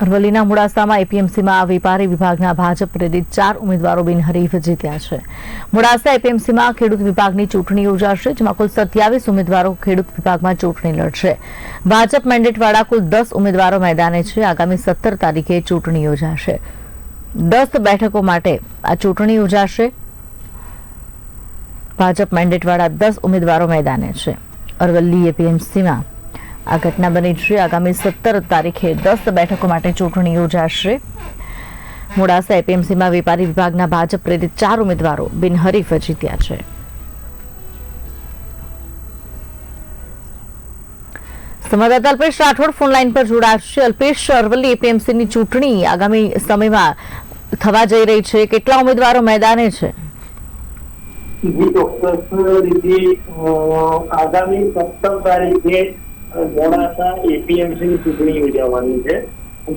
અરવલ્લીના મોડાસામાં એપીએમસીમાં વેપારી વિભાગના ભાજપ પ્રેરિત 4 ઉમેદવારો બિનહરીફ જીત્યા છે। મોડાસા એપીએમસીમાં ખેડૂત વિભાગની ચૂંટણી યોજાશે, જેમાં કુલ 27 ઉમેદવારો ખેડૂત વિભાગમાં ચૂંટણી લડશે। ભાજપ મેન્ડેટવાળા કુલ 10 ઉમેદવારો મેદાને છે। આગામી 17 તારીખે ચૂંટણી યોજાશે। 10 બેઠકો માટે આ ચૂંટણી યોજાશે। ભાજપ મેન્ડેટવાળા 10 ઉમેદવારો મેદાને છે। અરવલ્લી એપીએમસીમાં આ ઘટના બની છે। આગામી 17 તારીખે 10 બેઠકો માટે ચૂંટણી યોજાશે। મોડાસા એપીએમસીમાં વેપારી વિભાગના ભાજપ પ્રેરિત 4 ઉમેદવારો બિનહરીફ જીત્યા છે। સંવાદદાતા અલ્પેશ રાઠોડ ફોન લાઈન પર જોડાશે। અલ્પેશ, અરવલ્લી એપીએમસીની ચૂંટણી આગામી સમયમાં થવા જઈ રહી છે, કેટલા ઉમેદવારો મેદાને છે? ચોક્કસ રીતે આગામી 17 તારીખે મોડાસા એપીએમસી ની ચૂંટણી યોજાવાની છે।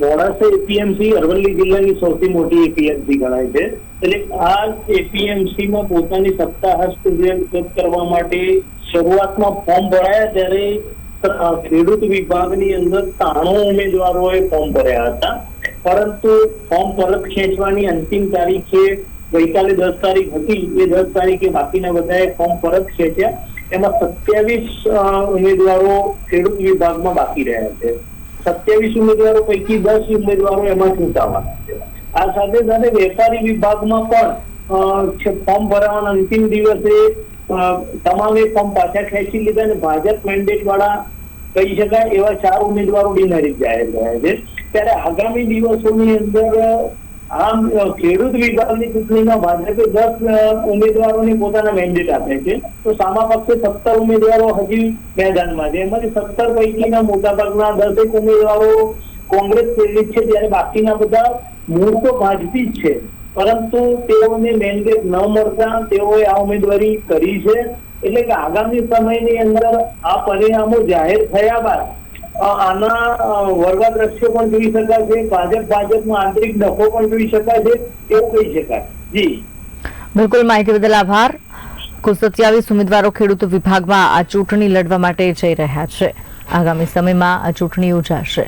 મોડાસા એપીએમસી અરવલ્લી જિલ્લાની સૌથી મોટી એપીએમસી ગણાય છે। એટલે આ એપીએમસી માં પોતાની સત્તા હસ્તગત કરવા માટે શરૂઆતમાં ફોર્મ ભરાયા ત્યારે ખેડૂત વિભાગની અંદર 93 ઉમેદવારોએ ફોર્મ ભર્યા હતા, પરંતુ ફોર્મ પરત ખેંચવાની અંતિમ તારીખે ગઈકાલે 10 તારીખ હતી। એ 10 તારીખે બાકીના બધાએ ફોર્મ પરત ખેંચ્યા। એમાં 27 ઉમેદવારો ખેડૂત વિભાગમાં બાકી રહ્યા છે। 27 ઉમેદવારો પૈકી 10 ઉમેદવારો એમાં ચૂંટાવાના છે। આ સાથે સાથે વેપારી વિભાગમાં પણ ફોર્મ ભરાવાના અંતિમ દિવસે તમામે ફોર્મ પાછા ખેંચી લીધા અને ભાજપ મેન્ડેટ વાળા કહી શકાય એવા 4 ઉમેદવારો બિનહરીફ જાહેર થયા છે। ત્યારે આગામી દિવસોની અંદર આમ ખેડૂત વિભાગની ચૂંટણીમાં ભાજપે 10 ઉમેદવારોને પોતાના મેન્ડેટ આપે છે, તો સામા પક્ષે 17 ઉમેદવારો હજી મેદાનમાં છે। એમાંથી 17 પૈકીના મોટાભાગના 10 ઉમેદવારો કોંગ્રેસ પ્રેરિત છે, જ્યારે બાકીના બધા મૂળ તો ભાજપી જ છે, પરંતુ તેઓને મેન્ડેટ ન મળતા તેઓએ આ ઉમેદવારી કરી છે। એટલે કે આગામી સમયની અંદર આ પરિણામો જાહેર થયા બાદ આના વર્ગા દ્રશ્યો પણ જોઈ શકાશે, ભાજપમાં આંતરિક ડખો પણ જોઈ શકાશે, એવું કહી શકાય। જી બિલકુલ, માહિતી બદલ આભાર। કુલ 27 ઉમેદવારો ખેડૂત વિભાગમાં આ ચૂંટણી લડવા માટે જઈ રહ્યા છે। આગામી સમયમાં આ ચૂંટણી યોજાશે।